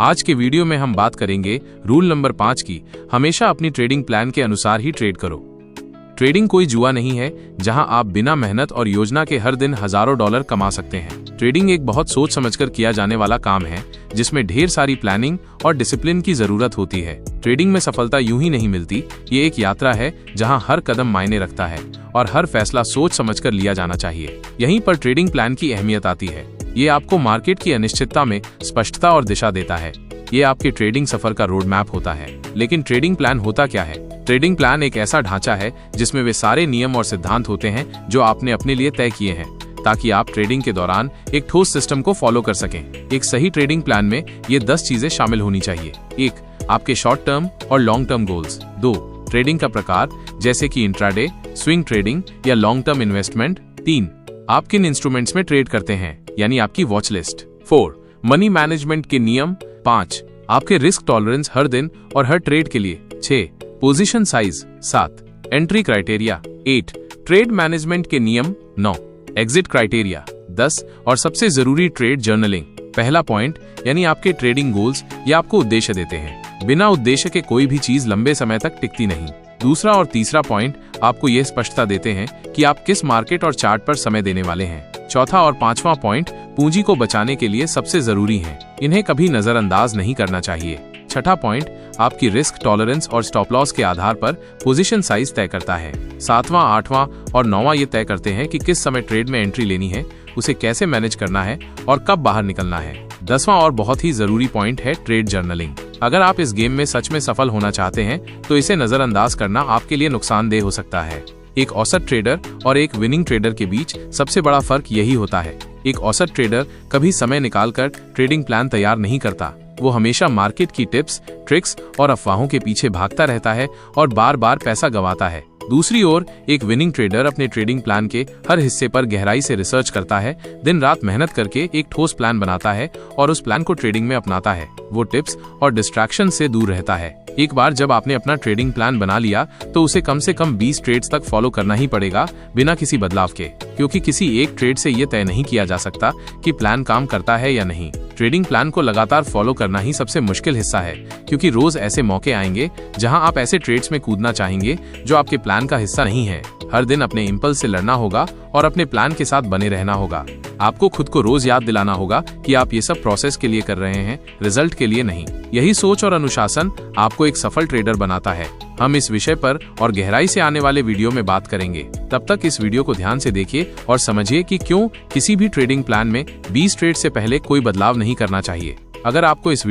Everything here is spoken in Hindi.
आज के वीडियो में हम बात करेंगे रूल नंबर 5 की। हमेशा अपनी ट्रेडिंग प्लान के अनुसार ही ट्रेड करो। ट्रेडिंग कोई जुआ नहीं है जहां आप बिना मेहनत और योजना के हर दिन हजारों डॉलर कमा सकते हैं। ट्रेडिंग एक बहुत सोच समझकर किया जाने वाला काम है जिसमें ढेर सारी प्लानिंग और डिसिप्लिन की जरूरत होती है। ट्रेडिंग में सफलता यूं ही नहीं मिलती, ये एक यात्रा है जहां हर कदम मायने रखता है और हर फैसला सोच समझकर लिया जाना चाहिए। यहीं पर ट्रेडिंग प्लान की अहमियत आती है। ये आपको मार्केट की अनिश्चितता में स्पष्टता और दिशा देता है। ये आपके ट्रेडिंग सफर का रोड मैप होता है। लेकिन ट्रेडिंग प्लान होता क्या है? ट्रेडिंग प्लान एक ऐसा ढांचा है जिसमें वे सारे नियम और सिद्धांत होते हैं जो आपने अपने लिए तय किए हैं ताकि आप ट्रेडिंग के दौरान एक ठोस सिस्टम को फॉलो कर सकें। एक सही ट्रेडिंग प्लान में ये 10 चीजें शामिल होनी चाहिए। 1. आपके शॉर्ट टर्म और लॉन्ग टर्म गोल्स। 2. ट्रेडिंग का प्रकार जैसे कि इंट्राडे, स्विंग ट्रेडिंग या लॉन्ग टर्म इन्वेस्टमेंट। 3. आप किन इंस्ट्रूमेंट्स में ट्रेड करते हैं यानी आपकी वॉच लिस्ट। 4. मनी मैनेजमेंट के नियम। 5. आपके रिस्क टॉलरेंस हर दिन और हर ट्रेड के लिए। 6. Position size. 7. Entry criteria. 8. Trade management के नियम। 9. Exit criteria. 10. और सबसे जरूरी ट्रेड जर्नलिंग। पहला पॉइंट यानी आपके ट्रेडिंग गोल्स ये आपको उद्देश्य देते हैं। बिना उद्देश्य के कोई भी चीज लंबे समय तक टिकती नहीं। दूसरा और तीसरा पॉइंट आपको यह स्पष्टता देते हैं कि आप किस मार्केट और चार्ट पर समय देने वाले हैं। चौथा और पांचवा पॉइंट पूंजी को बचाने के लिए सबसे जरूरी हैं। इन्हें कभी नजरअंदाज नहीं करना चाहिए। छठा पॉइंट आपकी रिस्क टॉलरेंस और स्टॉप लॉस के आधार पर पोजीशन साइज तय करता है। 7वां, 8वां और 9वां ये तय करते हैं कि किस समय ट्रेड में एंट्री लेनी है, उसे कैसे मैनेज करना है और कब बाहर निकलना है। 10वां और बहुत ही जरूरी पॉइंट है ट्रेड जर्नलिंग। अगर आप इस गेम में सच में सफल होना चाहते हैं तो इसे नजरअंदाज करना आपके लिए नुकसानदेह हो सकता है। एक औसत ट्रेडर और एक विनिंग ट्रेडर के बीच सबसे बड़ा फर्क यही होता है। एक औसत ट्रेडर कभी समय निकालकर ट्रेडिंग प्लान तैयार नहीं करता। वो हमेशा मार्केट की टिप्स, ट्रिक्स और अफवाहों के पीछे भागता रहता है और बार बार पैसा गंवाता है। दूसरी ओर एक विनिंग ट्रेडर अपने ट्रेडिंग प्लान के हर हिस्से पर गहराई से रिसर्च करता है, दिन रात मेहनत करके एक ठोस प्लान बनाता है और उस प्लान को ट्रेडिंग में अपनाता है। वो टिप्स और डिस्ट्रैक्शन से दूर रहता है। एक बार जब आपने अपना ट्रेडिंग प्लान बना लिया तो उसे कम से कम 20 ट्रेड्स तक फॉलो करना ही पड़ेगा बिना किसी बदलाव के, क्योंकि किसी एक ट्रेड से ये तय नहीं किया जा सकता कि प्लान काम करता है या नहीं। ट्रेडिंग प्लान को लगातार फॉलो करना ही सबसे मुश्किल हिस्सा है, क्योंकि रोज ऐसे मौके आएंगे जहां आप ऐसे ट्रेड्स में कूदना चाहेंगे जो आपके प्लान का हिस्सा नहीं है। हर दिन अपने इम्पल्स से लड़ना होगा और अपने प्लान के साथ बने रहना होगा। आपको खुद को रोज याद दिलाना होगा कि आप ये सब प्रोसेस के लिए कर रहे हैं, रिजल्ट के लिए नहीं। यही सोच और अनुशासन आपको एक सफल ट्रेडर बनाता है। हम इस विषय पर और गहराई से आने वाले वीडियो में बात करेंगे। तब तक इस वीडियो को ध्यान से देखिए और समझिए कि क्यों किसी भी ट्रेडिंग प्लान में 20 ट्रेड से पहले कोई बदलाव नहीं करना चाहिए। अगर आपको इस